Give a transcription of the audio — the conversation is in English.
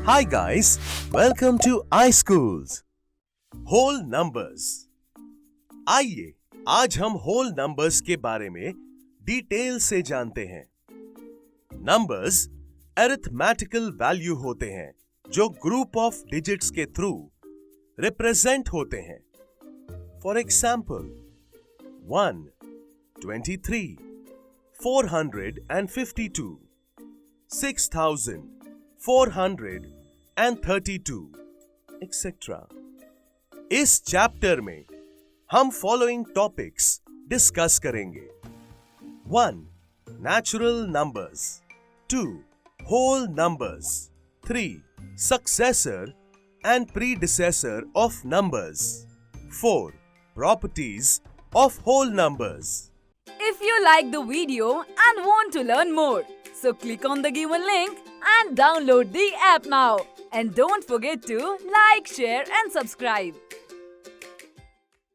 Hi guys, welcome to Iskoolz. Whole numbers. आइए आज हम होल नंबर्स के बारे में डिटेल से जानते हैं। नंबर्स अरिथमेटिकल वैल्यू होते हैं जो ग्रुप ऑफ डिजिट्स के थ्रू रिप्रेजेंट होते हैं। For example 1, 23, 452, 6,432, etc. इस चैप्टर में हम फॉलोइंग टॉपिक्स डिस्कस करेंगे। 1. Natural numbers. 2. Whole numbers. 3. Successor and predecessor of numbers. 4. Properties of whole numbers. If you like the video and want to learn more, so click on the given link and download the app now. And don't forget to like, share and subscribe.